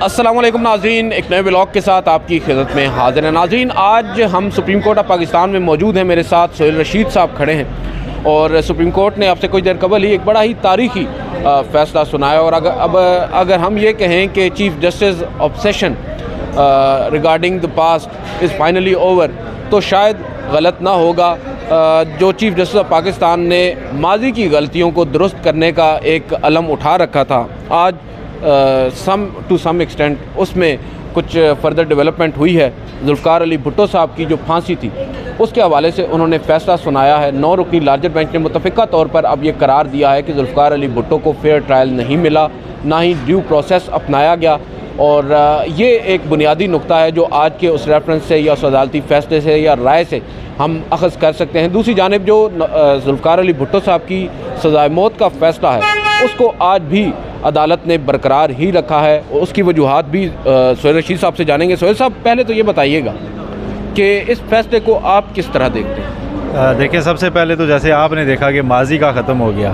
अस्सलाम वालेकुम नाज़रीन, एक नए व्लॉग के साथ आपकी खिदमत में हाज़िर है। नाज़रीन, आज हम सुप्रीम कोर्ट ऑफ पाकिस्तान में मौजूद हैं। मेरे साथ सोहेल रशीद साहब खड़े हैं और सुप्रीम कोर्ट ने आपसे कुछ देर कबल ही एक बड़ा ही तारीखी फ़ैसला सुनाया। और अगर हम ये कहें कि chief justice obsession regarding the past is finally over, तो शायद गलत ना होगा। जो चीफ़ जस्टिस ऑफ पाकिस्तान ने माजी की गलतियों को दुरुस्त करने का एक अलम उठा रखा था, आज टू सम एक्सटेंट उसमें कुछ फर्दर डेवलपमेंट हुई है। जुल्फ़िकार अली भुट्टो साहब की जो फांसी थी उसके हवाले से उन्होंने फ़ैसला सुनाया है। 9 रुकनी लार्जर बेंच ने मुतफ़िका तौर पर अब ये करार दिया है कि जुल्फ़िकार अली भुट्टो को फेयर ट्रायल नहीं मिला, ना ही ड्यू प्रोसेस अपनाया गया। और ये एक बुनियादी नुक्ता है जो आज के उस रेफरेंस से या उस अदालती फ़ैसले से या राय से हम अख़ज़ कर सकते हैं। दूसरी जानिब जो जुल्फ़िकार अली भुट्टो साहब की सज़ाए मौत का फ़ैसला है उसको आज भी अदालत ने बरकरार ही रखा है। उसकी वजूहात भी सोहेल रशीद साहब से जानेंगे। सोहेल साहब, पहले तो ये बताइएगा कि इस फैसले को आप किस तरह देखते हैं? देखिए, सबसे पहले तो जैसे आपने देखा कि माजी का ख़त्म हो गया,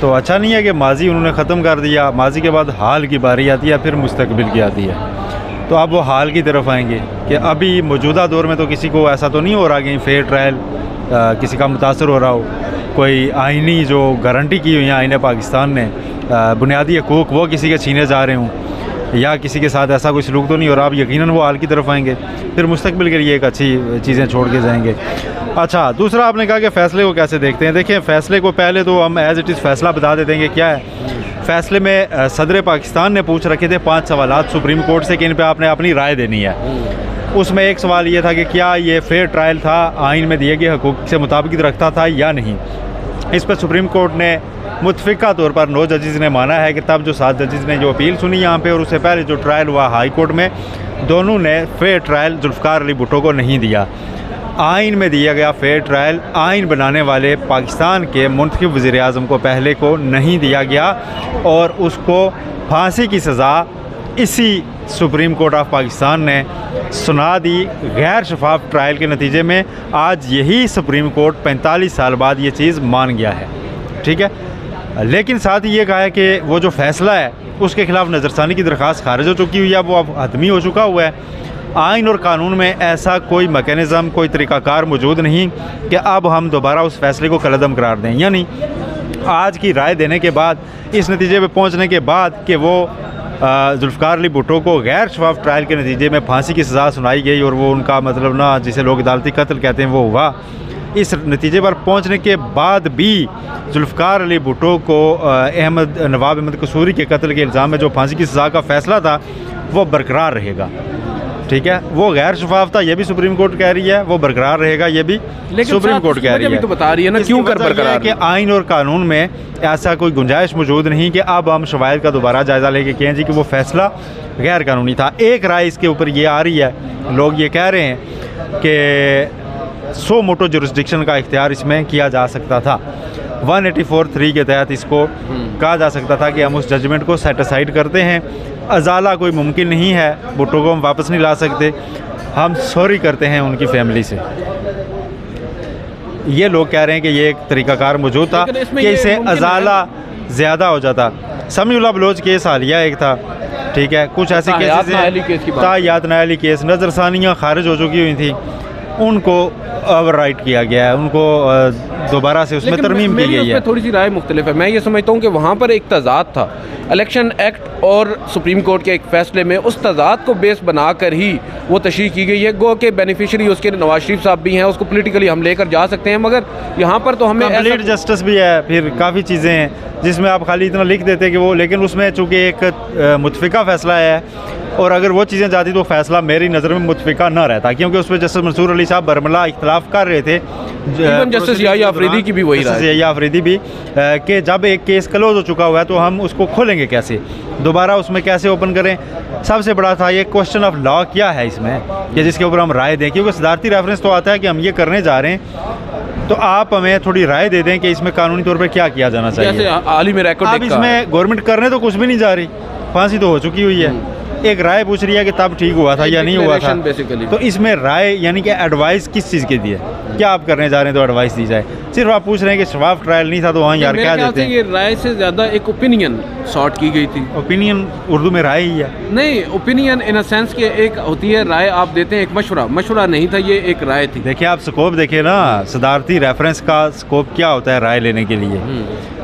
तो अच्छा नहीं है कि माजी उन्होंने ख़त्म कर दिया। माजी के बाद हाल की बारी आती है, फिर मुस्तकबिल की आती है। तो अब वो हाल की तरफ आएंगे कि अभी मौजूदा दौर में तो किसी को ऐसा तो नहीं हो रहा कि फेयर ट्रायल किसी का मुतासर हो रहा हो, कोई आइनी जो गारंटी की हुई है आईन पाकिस्तान ने, बुनियादी हकूक़ वो किसी के छीने जा रहे हों या किसी के साथ ऐसा कोई सलूक तो नहीं हो रहा। अब यकीनन वो हाल की तरफ आएंगे, फिर मुस्तकबिल के लिए एक अच्छी चीज़ें छोड़ के जाएंगे। अच्छा, दूसरा आपने कहा कि फ़ैसले को कैसे देखते हैं। देखिए, फ़ैसले को पहले तो हम एज़ इट इज़ फ़ैसला बता देते हैं कि क्या है। फ़ैसले में सदर पाकिस्तान ने पूछ रखे थे 5 सवालात सुप्रीम कोर्ट से कि इन पर आपने अपनी राय देनी है। उसमें एक सवाल ये था कि क्या ये फेयर ट्रायल था, आइन में दिए गए हकूक़ से मुताबिक रखता था या नहीं। इस पर सुप्रीम कोर्ट ने मुतफ़िका तौर पर 9 जजेस ने माना है कि तब जो 7 जजेस ने जो अपील सुनी यहाँ पे, और उससे पहले जो ट्रायल हुआ हाई कोर्ट में, दोनों ने फेयर ट्रायल जुल्फ़िकार अली भुट्टो को नहीं दिया। आइन में दिया गया फेयर ट्रायल आइन बनाने वाले पाकिस्तान के मुंतखब वज़ीर-ए-आज़म को पहले को नहीं दिया गया और उसको फांसी की सज़ा इसी सुप्रीम कोर्ट ऑफ पाकिस्तान ने सुना दी गैर शफाफ ट्रायल के नतीजे में। आज यही सुप्रीम कोर्ट 45 साल बाद ये चीज़ मान गया है, ठीक है। लेकिन साथ ही ये कहा है कि वो जो फ़ैसला है उसके ख़िलाफ़ नज़रसानी की दरख्वास्त खारिज हो चुकी हुई है, वो अब हतमी हो चुका हुआ है। आइन और कानून में ऐसा कोई मैकेनिज़्म, कोई तरीक़ाकार मौजूद नहीं कि अब हम दोबारा उस फ़ैसले को कलअदम करार दें। यानी आज की राय देने के बाद, इस नतीजे पर पहुँचने के बाद कि वो जुल्फ़िकार अली भुट्टो को गैर शफाफ ट्रायल के नतीजे में फांसी की सज़ा सुनाई गई और वो उनका मतलब ना, जिसे लोग अदालती कत्ल कहते हैं, वो हुआ। इस नतीजे पर पहुंचने के बाद भी जुल्फ़िकार अली भुट्टो को नवाब अहमद कसूरी के कत्ल के इल्ज़ाम में जो फांसी की सज़ा का फ़ैसला था वो बरकरार रहेगा, ठीक है। वो गैर शफाफ था, ये भी सुप्रीम कोर्ट कह रही है, वो बरकरार रहेगा, ये भी सुप्रीम कोर्ट कह रही है। तो बता रही है ना क्यों कर बरकरार कि आइन और कानून में ऐसा कोई गुंजाइश मौजूद नहीं कि अब हम शवाहिद का दोबारा जायज़ा लेके कहें जी कि वो फ़ैसला गैर कानूनी था। एक राय इसके ऊपर ये आ रही है, लोग ये कह रहे हैं कि सो मोटो जुरिस्डिक्शन का इख्तियार इसमें किया जा सकता था। 184(3) के तहत इसको कहा जा सकता था कि हम उस जजमेंट को सेट असाइड करते हैं, अजाला कोई मुमकिन नहीं है, भुट्टो को हम वापस नहीं ला सकते, हम सॉरी करते हैं उनकी फैमिली से। ये लोग कह रहे हैं कि ये एक तरीक़ाकार मौजूद था कि इसे अजाला ज़्यादा हो जाता। समीउल्लाह बलोच केस हालिया एक था, ठीक है। कुछ ऐसे केसेस तायात नायली केस, नज़रसानियाँ खारिज हो चुकी हुई थी, उनको ओवर राइट किया गया है, उनको दोबारा से उसमें तरमीम की गई है। थोड़ी सी राय मुख्तलिफ है। मैं ये समझता हूँ कि वहाँ पर एक तज़ाद था इलेक्शन एक्ट और सुप्रीम कोर्ट के एक फ़ैसले में, उस तज़ाद को बेस बनाकर ही वो तशरीह की गई है। गो के बेनिफिशरी उसके नवाज शरीफ साहब भी हैं, उसको पोलिटिकली हम लेकर जा सकते हैं, मगर यहाँ पर तो हमें कंप्लीट जस्टिस भी है। फिर काफ़ी चीज़ें हैं जिसमें आप खाली इतना लिख देते कि वो, लेकिन उसमें चूँकि एक मुतफ़िका फ़ैसला है और अगर वो चीज़ें जाती तो फ़ैसला मेरी नज़र में मुतफ़िका न रहता, क्योंकि उसमें जस्टिस मंसूर अली साहब बरमला इख्तलाफ कर रहे थे। जस्टिस याहिया अफरीदी की भी वही राय, याहिया अफरीदी भी, कि जब एक केस क्लोज हो चुका हुआ है तो हम उसको खोलेंगे कैसे, दोबारा उसमें कैसे ओपन करें। सबसे बड़ा था ये क्वेश्चन ऑफ लॉ क्या है इसमें, कि जिसके ऊपर हम राय दें, क्योंकि सदारती रेफरेंस तो आता है कि हम ये करने जा रहे हैं, तो आप हमें थोड़ी राय दे दें कि इसमें कानूनी तौर पर क्या किया जाना चाहिए। अब इसमें गवर्नमेंट करने तो कुछ भी नहीं जा रही, फांसी तो हो चुकी हुई है, एक राय पूछ रही है कि तब ठीक हुआ था या नहीं हुआ था। तो इसमें राय यानी कि एडवाइस किस चीज़ की दी है, क्या आप करने जा रहे हैं तो एडवाइस दी जाए। सिर्फ आप पूछ रहे हैं कि शफाफ ट्रायल नहीं था तो वहाँ यार क्या देते हैं। ये राय से ज़्यादा एक ओपिनियन सॉर्ट की गई थी। ओपिनियन उर्दू में राय ही है। नहीं, ओपिनियन इन अ सेंस कि एक होती है राय, आप देते हैं एक मशवरा नहीं था, ये एक राय थी। देखिए आप स्कोप देखिए ना, सदारती रेफरेंस का स्कोप क्या होता है राय लेने के लिए,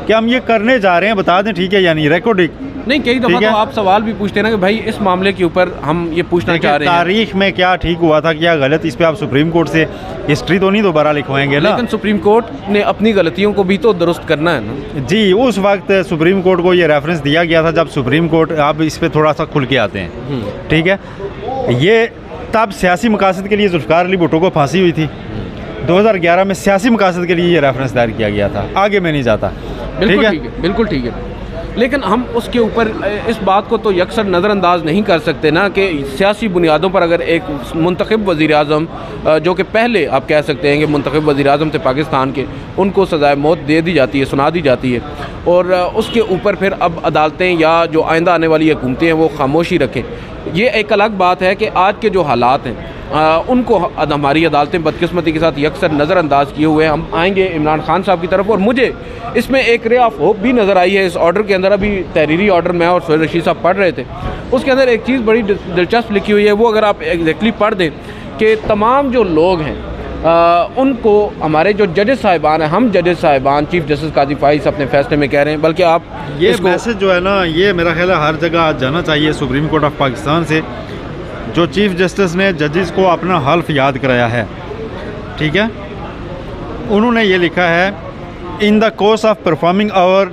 कि हम ये करने जा रहे हैं बता दें ठीक है, यानी रिकॉर्डिंग नहीं। कई दफ़ा तो आप सवाल भी पूछते हैं ना कि भाई इस मामले के ऊपर हम ये पूछना चाह रहे हैं, तारीख में क्या ठीक हुआ था क्या गलत, इस पे आप सुप्रीम कोर्ट से हिस्ट्री तो नहीं दोबारा लिखवाएंगे ना। लेकिन सुप्रीम कोर्ट ने अपनी गलतियों को भी तो दुरुस्त करना है ना जी। उस वक्त सुप्रीम कोर्ट को ये रेफरेंस दिया गया था जब सुप्रीम कोर्ट, आप इस पे थोड़ा सा खुल के आते हैं ठीक है, ये तब सियासी मकासद के लिए जुल्फ़िकार अली भुट्टो को फांसी हुई थी। 2011 में सियासी मकासद के लिए ये रेफरेंस दायर किया गया था, आगे मैं नहीं जाता। बिल्कुल ठीक है, बिल्कुल ठीक है। लेकिन हम उसके ऊपर इस बात को तो यकसर नज़रअंदाज नहीं कर सकते ना कि सियासी बुनियादों पर अगर एक मुंतखब वज़ीर-ए-आज़म जो कि पहले आप कह सकते हैं कि मुंतखब वज़ीर-ए-आज़म थे पाकिस्तान के, उनको सज़ाए मौत दे दी जाती है, सुना दी जाती है, और उसके ऊपर फिर अब अदालतें या जो आइंदा आने वाली हुकूमतें हैं वो खामोशी रखें। ये एक अलग बात है कि आज के जो हालात हैं उनको हमारी अदालतें बदकिस्मती के साथ यकसर नज़रअंदाज किए हुए हैं। हम आएंगे इमरान खान साहब की तरफ, और मुझे इसमें एक रे ऑफ होप भी नज़र आई है इस ऑर्डर के अंदर। अभी तहरीरी ऑर्डर मैं और सोहेल रशीद साहब पढ़ रहे थे, उसके अंदर एक चीज़ बड़ी दिलचस्प लिखी हुई है, वो अगर आप एग्जैक्टली पढ़ दें कि तमाम जो लोग हैं उनको हमारे जो जजेस साहिबान हैं, हम जजेस साहिबान, चीफ जस्टिस काजी फाइज अपने फैसले में कह रहे हैं, बल्कि आप ये मैसेज जो है ना, ये मेरा ख्याल है हर जगह जाना चाहिए सुप्रीम कोर्ट ऑफ पाकिस्तान से, जो चीफ जस्टिस ने जजेस को अपना हल्फ याद कराया है ठीक है। उन्होंने ये लिखा है, in the course of performing our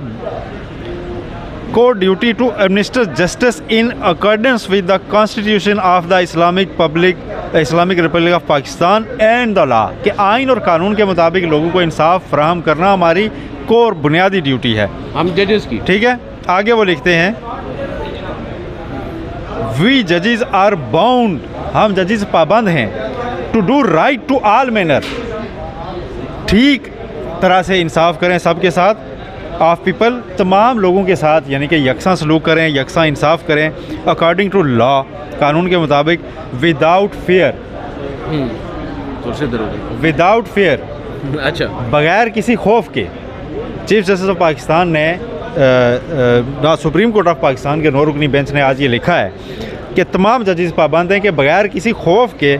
court duty to administer justice in accordance with the constitution of the Islamic republic of Pakistan and the law, कि आइन और कानून के मुताबिक लोगों को इंसाफ फराहम करना हमारी कोर बुनियादी ड्यूटी है हम जजेस की, ठीक है। आगे वो लिखते हैं, वी जजेस आर बाउंड, हम जजेस पाबंद हैं, to do right to all manner, ठीक तरह से इंसाफ करें सबके साथ, ऑफ पीपल, तमाम लोगों के साथ, यानी कि यकसा सलूक करें, यकसा इंसाफ करें, अकॉर्डिंग टू लॉ, कानून के मुताबिक, विदाउट फेयर, विदाउट फेयर, अच्छा, बगैर किसी खौफ के। चीफ जस्टिस ऑफ पाकिस्तान ने सुप्रीम कोर्ट ऑफ पाकिस्तान के 9 रुकनी बेंच ने आज ये लिखा है कि तमाम जजेस पाबंद हैं कि बगैर किसी खौफ के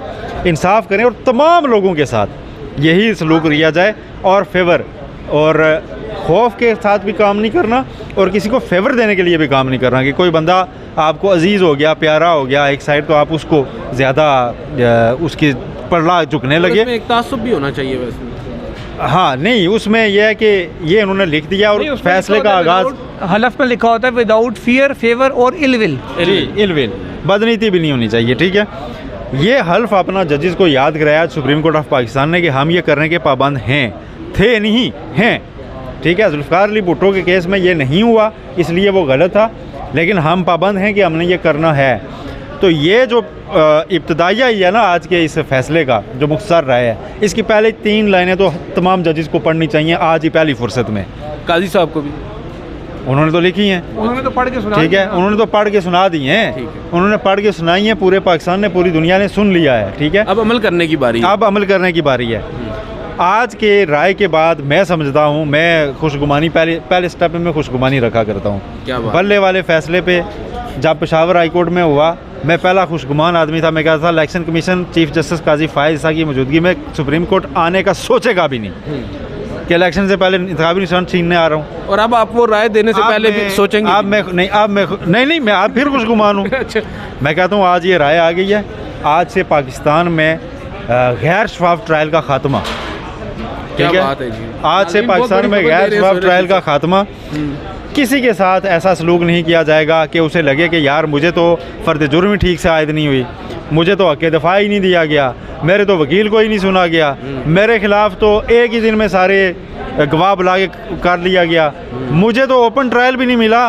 इंसाफ करें और तमाम लोगों के साथ यही सलूक किया जाए, और फेवर और खौफ के साथ भी काम नहीं करना और किसी को फेवर देने के लिए भी काम नहीं करना, कि कोई बंदा आपको अजीज़ हो गया, प्यारा हो गया एक साइड, तो आप उसको ज़्यादा उसकी पड़ला झुकने लगे। एक तासुब भी होना चाहिए वैसे। हाँ नहीं, उसमें यह है कि ये उन्होंने लिख दिया और फैसले का आगाज़ हलफ में लिखा होता है विदाउट फियर, फेवर और इलविल। जी, इलविल, बदनीति भी नहीं होनी चाहिए, ठीक है। ये हल्फ अपना जजेस को याद कराया सुप्रीम कोर्ट ऑफ पाकिस्तान ने कि हम ये करने के पाबंद हैं, थे नहीं हैं, ठीक है। जुल्फ़िकार अली भुट्टो के केस में ये नहीं हुआ इसलिए वो गलत था, लेकिन हम पाबंद हैं कि हमने ये करना है। तो ये जो इब्तदाइया ही है ना आज के इस फैसले का, जो मुख्तसर राय है, इसकी पहले 3 लाइनें तो तमाम जजेस को पढ़नी चाहिए आज ही पहली फुर्सत में। काजी साहब को भी उन्होंने तो लिखी हैं, उन्होंने तो पढ़ के सुना, ठीक है, उन्होंने तो पढ़ के सुना दी हैं, उन्होंने पढ़ के सुनाई है, पूरे पाकिस्तान ने, पूरी दुनिया ने सुन लिया है, ठीक है। अब अमल करने की बारी है, अब अमल करने की बारी है। आज के राय के बाद मैं समझता हूँ, मैं खुशगुमानी पहले स्टेप में खुशगुमानी रखा करता हूँ। बल्ले वाले फैसले पे जब पेशावर हाई कोर्ट में हुआ, मैं पहला खुशगुमान आदमी था। मैं कहता था इलेक्शन कमीशन चीफ जस्टिस काजी फाइज साहब की मौजूदगी में सुप्रीम कोर्ट आने का सोचेगा भी नहीं कि इलेक्शन से पहले इंतखाबी निशान छीनने आ रहा हूँ। और अब आप वो राय देने से पहले भी सोचेंगे? अब मैं नहीं, मैं आप फिर खुशगुमान हूँ। अच्छा, मैं कहता हूँ आज ये राय आ गई है, आज से पाकिस्तान में गैर शफाफ ट्रायल का खात्मा। क्या बात है जी, आज से पाकिस्तान में गैर शफाफ ट्रायल का खात्मा। किसी के साथ ऐसा सलूक नहीं किया जाएगा कि उसे लगे कि यार मुझे तो फ़र्द जुर्म ठीक से आयद नहीं हुई, मुझे तो हक़ दफ़ा ही नहीं दिया गया, मेरे तो वकील को ही नहीं सुना गया, मेरे ख़िलाफ़ तो एक ही दिन में सारे गवाह बुला के कर लिया गया, मुझे तो ओपन ट्रायल भी नहीं मिला,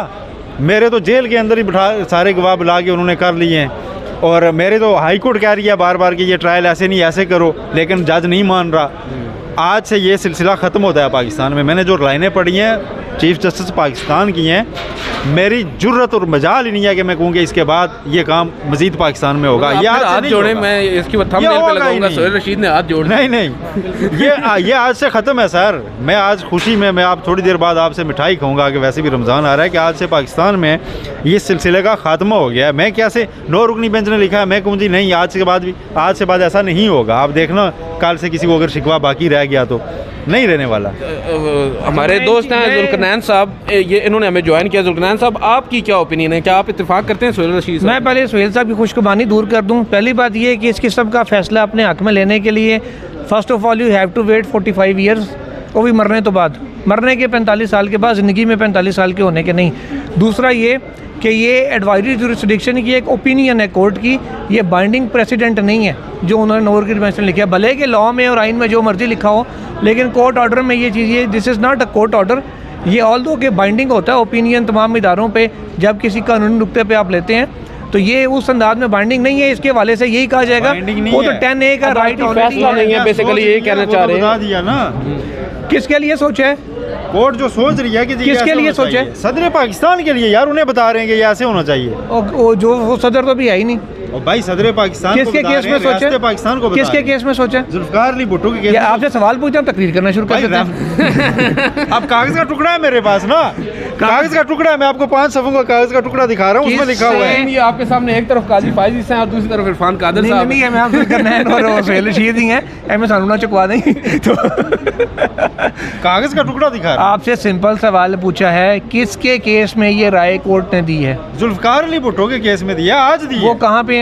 मेरे तो जेल के अंदर ही बिठा सारे गवाह बुला के उन्होंने कर लिए हैं, और मेरे तो हाई कोर्ट कह रही है बार बार कि ये ट्रायल ऐसे नहीं ऐसे करो, लेकिन जज नहीं मान रहा। आज से ये सिलसिला ख़त्म होता है पाकिस्तान में। मैंने जो लाइनें पढ़ी हैं चीफ जस्टिस पाकिस्तान की हैं, मेरी जुर्रत और मजाल ही नहीं है कि मैं कहूँ कि इसके बाद ये काम मजीद पाकिस्तान में होगा। ये हाथ जोड़े, मैं इसकी थंबनेल पे लगाऊंगा, सोहेल रशीद ने हाथ जोड़े। नहीं ये आज से ख़त्म है सर। मैं आज खुशी में, मैं आप थोड़ी देर बाद आपसे मिठाई खाऊंगा कि वैसे भी रमज़ान आ रहा है, कि आज से पाकिस्तान में ये सिलसिले का खात्मा हो गया है। मैं क्या से 9 रुकनी बेंच ने लिखा है, मैं कहूँ जी नहीं, आज से बाद ऐसा नहीं होगा। आप देखना कल से किसी को अगर शिकवा बाकी रह गया तो नहीं रहने वाला। हमारे दोस्त हैं जुल्करनैन साहब, ये इन्होंने हमें ज्वाइन किया। जुल्करनैन साहब, आपकी क्या ओपिनियन है, क्या आप इत्तेफाक करते हैं सोहेल रशीद साहब? मैं पहले सोहेल साहब की खुशकुबानी दूर कर दूं। पहली बात ये है कि इस किस्म का फ़ैसला अपने हक़ में लेने के लिए first of all you have to wait 45 years, वो भी मरने तो बाद, मरने के 45 साल के बाद, ज़िंदगी में 45 साल के होने के नहीं। दूसरा ये कि ये एडवाइजरी जुरिस्डिक्शन की एक ओपिनियन है कोर्ट की, ये बाइंडिंग प्रेसिडेंट नहीं है जो उन्होंने नोर की डिमेंशन लिखा है। भले कि लॉ में और आइन में जो मर्जी लिखा हो, लेकिन कोर्ट ऑर्डर में ये चीज़, ये this is not a court order. ये ऑल दो के बाइंडिंग होता है ओपिनियन तमाम इदारों पे, जब किसी कानूनी नुक्ते पे आप लेते हैं, तो ये उस अंदाज में बाइंडिंग नहीं है। इसके वाले से यही कहा जाएगा वो तो 10A का राइट फैसला नहीं है, बेसिकली ये कहना चाह रहे हैं। दिया ना, किसके लिए सोचा है कोर्ट? जो सोच रही है कि किसके लिए सोचा है? सदर पाकिस्तान के लिए यार, उन्हें बता रहे हैं कि ये ऐसे होना चाहिए। और जो वो सदर तो भी है ही नहीं। और भाई सदर पाकिस्तान किसके केस में सोचा है? पाकिस्तान को किसके केस में सोचा है? जुल्फिकार अली भुट्टो के केस में। आपसे सवाल पूछते हैं, तकरीर करना शुरू कर देते हैं। अब कागज का टुकड़ा है मेरे पास ना, कागज का टुकड़ा है, मैं आपको 5 सफ़ों का कागज का टुकड़ा दिखा रहा हूँ, उसमें लिखा हुआ है। ये आपके सामने एक तरफ काजी फायजी से और दूसरी तरफ इरफान कादर साहब। नहीं, मैं आपसे करना है और सोहेल रशीद ही हैं, एम सानू ना चुकवा देंगे तो कागज का टुकड़ा दिखा रहा। आपसे सिंपल सवाल पूछा है, किसके केस में ये राय कोर्ट ने दी है? जुल्फिकार अली भुट्टो के केस में दिया, आज दी। वो कहाँ पे है?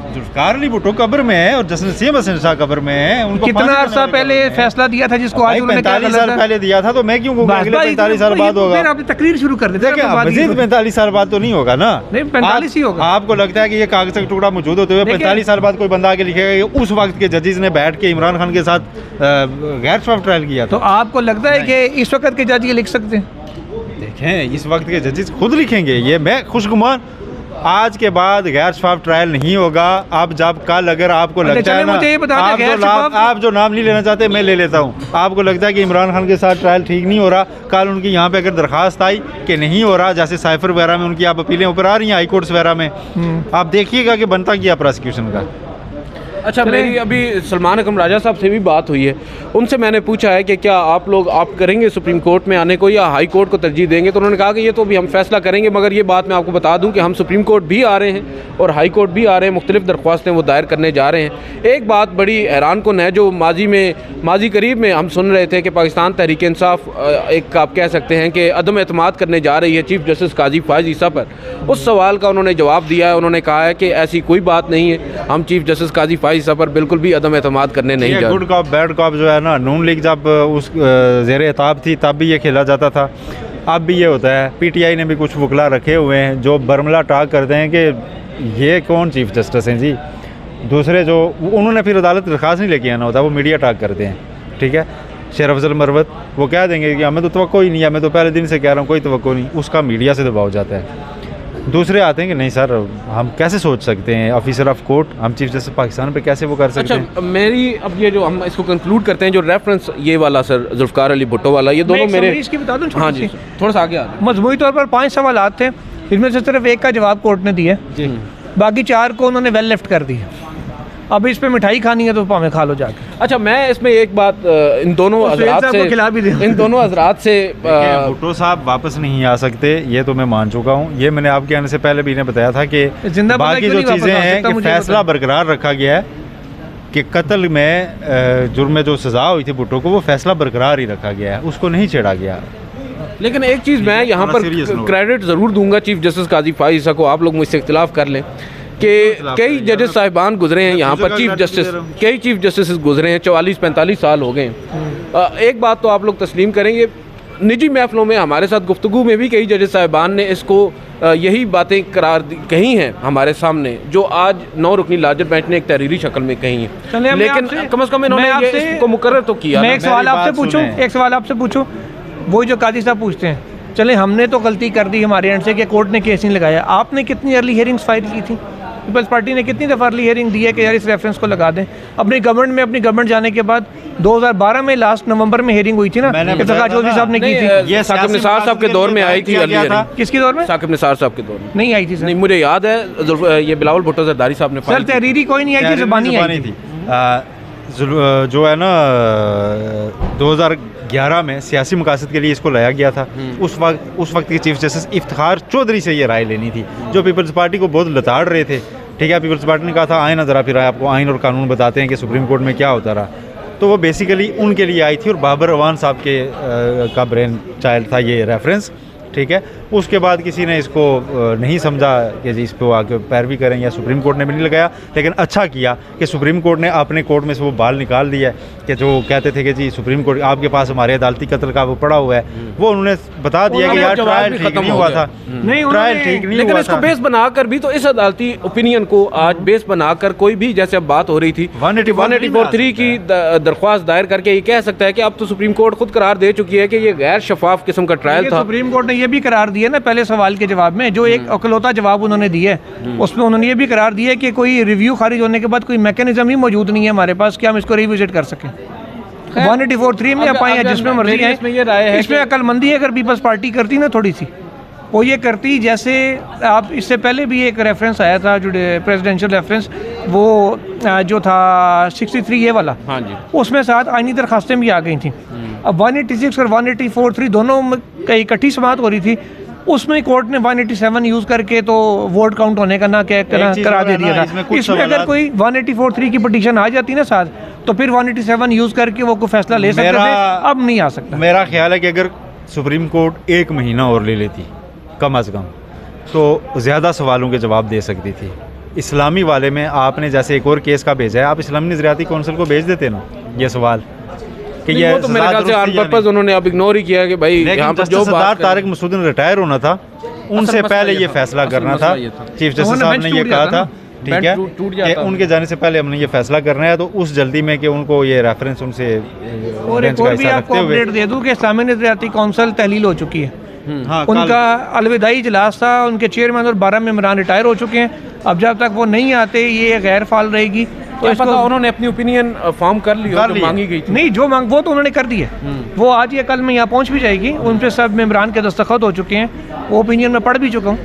जुल्फिकार अली भुट्टो कब्र में है और जस्टिस नसीम हसन शाह कब्र में है। उनको कितना अर्सा पहले फैसला दिया था जिसको आज उन्होंने 45 साल पहले दिया था, तो मैं क्यों कहूँगा अगले 45 साल बाद होगा? आपने तकरीर शुरू कर दी। मजीद 45 साल बाद तो नहीं होगा ना? नहीं, 45 ही होगा। आपको लगता है कि ये कागज का टुकड़ा मौजूद होते हुए 45 साल बाद कोई बंदा आके लिखेगा कि उस वक्त के जजेस ने बैठ के इमरान खान के साथ गैर शफाफ ट्रायल किया था? तो आपको लगता है कि इस वक्त के जज ये लिख सकते हैं? देखें, इस वक्त के जजेस खुद लिखेंगे। ये मैं खुशगुमान, आज के बाद गैर शफाफ ट्रायल नहीं होगा। आप जब कल अगर आपको लगता है ना, आप जो नाम नहीं लेना चाहते मैं ले लेता हूँ, आपको लगता है कि इमरान खान के साथ ट्रायल ठीक नहीं हो रहा, कल उनकी यहाँ पे अगर दरखास्त आई कि नहीं हो रहा, जैसे साइफर वगैरह में उनकी आप अपीलें ऊपर आ रही हैं हाई कोर्ट्स वगैरह में, आप देखिएगा कि बनता क्या प्रोसिक्यूशन का। अच्छा, मेरी अभी सलमान अकरम राजा साहब से भी बात हुई है, उनसे मैंने पूछा है कि क्या आप करेंगे सुप्रीम कोर्ट में आने को या हाई कोर्ट को तरजीह देंगे? तो उन्होंने कहा कि ये तो भी हम फैसला करेंगे, मगर ये बात मैं आपको बता दूं कि हम सुप्रीम कोर्ट भी आ रहे हैं और हाई कोर्ट भी आ रहे हैं, मुख्तलिफ दरख्वास्तें वो दायर करने जा रहे हैं। एक बात बड़ी हैरान कुन है, जो माजी करीब में हम सुन रहे थे कि पाकिस्तान तहरीक इंसाफ एक आप कह सकते हैं कि अदम एतमाद करने जा रही है चीफ जस्टिस काजी फायज ईसा पर, उस सवाल का उन्होंने जवाब दिया है। उन्होंने कहा है कि ऐसी कोई बात नहीं है, हम चीफ जस्टिस काजी फायज ईसा पर बिल्कुल भी अदम एतमाद करने नहीं जा रहे। गुड कॉप बैड कॉप जो है ना, नून लीग जब उस ज़ेर एताब थी तब भी ये खेला जाता था, अब भी ये होता है। PTI ने भी कुछ वकला रखे हुए हैं जो बरमला टाक करते हैं कि ये कौन चीफ जस्टिस हैं जी। दूसरे जो उन्होंने फिर अदालत दरखास्त नहीं लेके आना होता, वो मीडिया टाक करते हैं, ठीक है। शेर अफजल मरवत वो कह देंगे कि हमें तो तवक्को ही नहीं है, मैं तो पहले दिन से कह रहा हूँ कोई तवक्को नहीं, उसका मीडिया से दबाव जाता है। दूसरे आते हैं कि नहीं सर, हम कैसे सोच सकते हैं, ऑफिसर ऑफ कोर्ट, हम चीफ जस्टिस पाकिस्तान पे कैसे वो कर सकते हैं। अच्छा, मेरी अब ये जो हम इसको कंक्लूड करते हैं, जो रेफरेंस ये वाला सर जुल्फिकार अली भुट्टो वाला, ये दोनों मेरे इसकी बता दूं, हाँ जी, थोड़ा सा आगे आ जाए। मजमूई तौर पर 5 सवाल थे, इनमें से सिर्फ एक का जवाब कोर्ट ने दिया, बाकी 4 को उन्होंने वेल लेफ्ट कर दिया। अब इस पे मिठाई खानी है तो भावें खा लो जाके। अच्छा, मैं इसमें एक बात इन दोनों हजरात से भुट्टो साहब वापस नहीं आ सकते, ये तो मैं मान चुका हूँ। ये मैंने आपके आने से पहले भी इन्हें बताया था कि बाकी जो चीज़ें हैं कि फैसला बरकरार रखा गया है कि कत्ल में जुर्म में जो सज़ा हुई थी भुट्टो को, वो फैसला बरकरार ही रखा गया है, उसको नहीं छेड़ा गया। लेकिन एक चीज़ मैं यहाँ पर क्रेडिट ज़रूर दूंगा चीफ जस्टिस काजी फायज ईसा को, आप लोग मुझसे इख्तिलाफ कर लें कि कई जजेस साहिबान गुजरे हैं यहाँ पर, कई चीफ जस्टिस गुजरे हैं, 44-45 साल हो गए हैं। एक बात तो आप लोग तस्लीम करेंगे, निजी महफलों में हमारे साथ गुफ्तगू में भी कई जजेस साहिबान ने इसको यही बातें कही हैं हमारे सामने, जो आज 9 रुकनी लार्जर बेंच ने एक तहरीरी शक्ल में कही हैं, लेकिन कम से कम इन्होंने इसको मुकर्रर तो किया। मैं एक सवाल आपसे पूछूं, वो जो काजी साहब पूछते हैं, चले हमने तो गलती कर दी हमारे एंड से कि कोर्ट ने केस नहीं लगाया, आपने कितनी अर्ली हियरिंग्स फाइल की थी? पीपल्स पार्टी ने कितनी दफ़ा अर्ली हियरिंग दी है कि यार इस रेफरेंस को लगा दें? अपनी गवर्नमेंट जाने के बाद 2012 में लास्ट नवंबर में हेयरिंग हुई थी ना, इफ्तिखार चौधरी साहब ने की थी। ये साकिब निसार साहब के दौर में आई थी। किसके दौर में? साकिब निसार साहब के दौर में नहीं आई थी सर। नहीं, मुझे याद है ये बिलावल भुट्टो जरदारी साहब ने सर तहरीरी कोई नहीं आई थी, ज़बानी आई थी। जो है ना 2011 में सियासी मकासद के लिए इसको लाया गया था। उस वक्त के चीफ जस्टिस इफ्तिखार चौधरी से ये राय लेनी थी, जो पीपल्स पार्टी को बहुत लताड़ रहे थे। ठीक है, पीपल्स पार्टी ने कहा था आए ना ज़रा, फिर आपको आइन और कानून बताते हैं कि सुप्रीम कोर्ट में क्या होता रहा। तो वो बेसिकली उनके लिए आई थी और बाबर अवान साहब के का ब्रेन चाइल्ड था ये रेफरेंस। ठीक है, उसके बाद किसी ने इसको नहीं समझा कि जी इस पर आके पैरवी करें, या सुप्रीम कोर्ट ने भी नहीं लगाया। लेकिन अच्छा किया कि सुप्रीम कोर्ट ने अपने कोर्ट में से वो बाल निकाल दिया कि जो कहते थे कि जी सुप्रीम कोर्ट आपके पास हमारे अदालती कत्ल का वो पड़ा हुआ है, वो उन्होंने बता दिया कि यार ट्रायल ठीक नहीं हुआ था, ट्रायल ठीक नहीं लेकिन हुआ इसको था। बेस बनाकर भी तो इस अदालती ओपिनियन को आज बेस बनाकर कोई भी, जैसे अब बात हो रही थी 184(3) की दरख्वास्त दायर करके ये कह सकता है कि अब तो सुप्रीम कोर्ट खुद करार दे चुकी है कि ये गैर शफाफ किस्म का ट्रायल था। सुप्रीम कोर्ट ने ये भी करार दिया ना पहले सवाल के जवाब में, जो एक अकलौता जवाब उन्होंने दिया है, उसमें उन्होंने ये भी करार दिया कि कोई रिव्यू खारिज होने के बाद कोई मैकेनिज्म ही मौजूद नहीं है हमारे पास कि हम इसको रिविजिट कर सकें। 184(3) में आप आए जिसमें मर्जी है, इसमें अक्लमंदी अगर पीपल्स पार्टी करती ना थोड़ी सी, वो ये करती जैसे आप इससे पहले भी एक रेफरेंस आया था जो प्रेसिडेंशियल रेफरेंस, वो जो था 63 ये वाला, हाँ जी, उसमें साथ आइनी दरखास्तें भी आ गई थी। अब 186 और 184(3) दोनों का इकट्ठी समाअत हो रही थी, उसमें कोर्ट ने 187 यूज़ करके तो वोट काउंट होने का ना क्या करा दे दिया था। इसमें अगर कोई 184(3) की पिटीशन आ जाती ना साथ, तो फिर 187 यूज़ करके वो कोई फैसला ले सकते थे, अब नहीं आ सकता। मेरा ख्याल है कि अगर सुप्रीम कोर्ट 1 महीना और ले लेती कम अज़ कम, तो ज़्यादा सवालों के जवाब दे सकती थी। इस्लामी वाले में आपने जैसे एक और केस का भेजा है, आप इस्लामी नज़रियाती कौंसिल को भेज देते ना ये सवाल कि ये तो मेरे ख्याल से ऑन पर्पस उन्होंने अब इग्नोर ही किया कि भाई यहाँ पर जो सरदार तारिक मसूद रिटायर होना था, उनसे पहले ये फैसला करना था। चीफ जस्टिस साहब ने ये कहा था, ठीक है, कि उनके जाने से पहले हमने ये फैसला करना है, तो उस जल्दी में कि उनको ये रेफरेंस उनसे और एक और भी आपको अपडेट दे दूं कि इस्लामी नज़रियाती कौंसिल तहलील हो चुकी है। हाँ, उनका अलविदाई इजलास था, उनके चेयरमैन और 12 मेंबरान रिटायर हो चुके हैं। अब जब तक वो नहीं आते ये गैर फाल रहेगी। तो इसको उन्होंने अपनी ओपिनियन फॉर्म कर ली, जो मांगी गई थी। नहीं, जो मांग वो तो उन्होंने कर दी है, वो आज या कल में यहाँ पहुँच भी जाएगी। उन पर सब मेंबरान के दस्तखत हो चुके हैं, वो ओपिनियन में पढ़ भी चुका हूँ।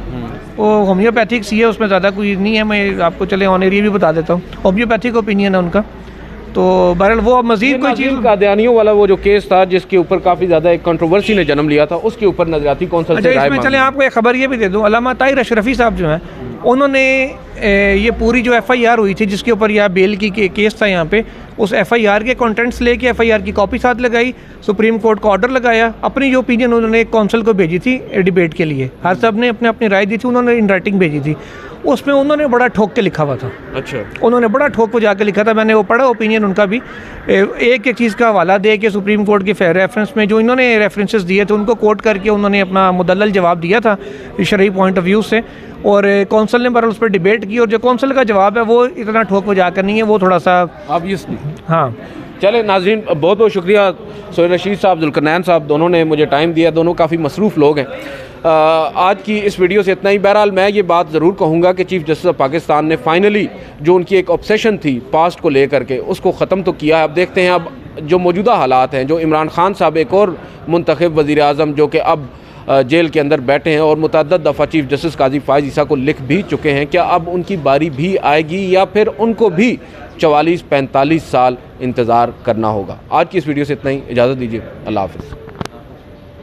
वो होम्योपैथिक सी है, उसमें ज़्यादा कोई नहीं है। मैं आपको चले ऑनर ये भी बता देता हूँ, होम्योपैथिक ओपिनियन है उनका। तो बहरहाल वो अब मज़ीद कोई चीज़ कादियानियों वाला वो जो केस था जिसके ऊपर काफ़ी ज़्यादा एक कंट्रोवर्सी ने जन्म लिया था, उसके ऊपर नज़रियाती कौंसिल से राय मांगी। चले आपको एक खबर ये भी दे दूँ, अल्लामा ताहिर अशरफी साहब जो हैं, उन्होंने ये पूरी जो FIR हुई थी जिसके ऊपर यह बेल की केस था यहाँ पे, उस FIR के कंटेंट्स लेके FIR की कॉपी साथ लगाई, सुप्रीम कोर्ट को ऑर्डर लगाया, अपनी जो ओपिनियन उन्होंने कौंसिल को भेजी थी डिबेट के लिए। हर सब ने अपने अपनी राय दी थी, उन्होंने इन राइटिंग भेजी थी। उसमें उन्होंने बड़ा ठोक के लिखा हुआ था। अच्छा, उन्होंने बड़ा ठोक को जाकर लिखा था, मैंने वो पढ़ा ओपिनियन उनका भी। एक एक चीज़ का हवाला दे के सुप्रीम कोर्ट के रेफरेंस में जो इन्होंने रेफरेंसेस दिए थे उनको कोट करके उन्होंने अपना मुदल्लल जवाब दिया था शरई पॉइंट ऑफ व्यू से, और कौंसिल ने बहरहाल उस पर डिबेट की, और जो कौंसिल का जवाब है वो इतना ठोक को जाकर नहीं है, वो थोड़ा सा ऑब्वियसली। हाँ, चले नाज़रीन, बहुत बहुत शुक्रिया सोहेल रशीद साहब, जुल्करनैन साहब, दोनों ने मुझे टाइम दिया। दोनों काफ़ी मसरूफ़ लोग हैं। आज की इस वीडियो से इतना ही। बहरहाल मैं ये बात ज़रूर कहूँगा कि चीफ़ जस्टिस ऑफ पाकिस्तान ने फाइनली जो उनकी एक ऑब्सेशन थी पास्ट को लेकर के, उसको ख़त्म तो किया है। अब देखते हैं अब जो मौजूदा हालात हैं, जो इमरान खान साहब एक और मुंतखब वज़ीर आज़म जो कि अब जेल के अंदर बैठे हैं और मुतअद्दिद दफ़ा चीफ जस्टिस काजी फ़ाइज़ ईसा को लिख भी चुके हैं, क्या अब उनकी बारी भी आएगी या फिर उनको भी 44-45 साल इंतज़ार करना होगा? आज की इस वीडियो से इतना ही। इजाज़त दीजिए, अल्लाह हाफ़िज़।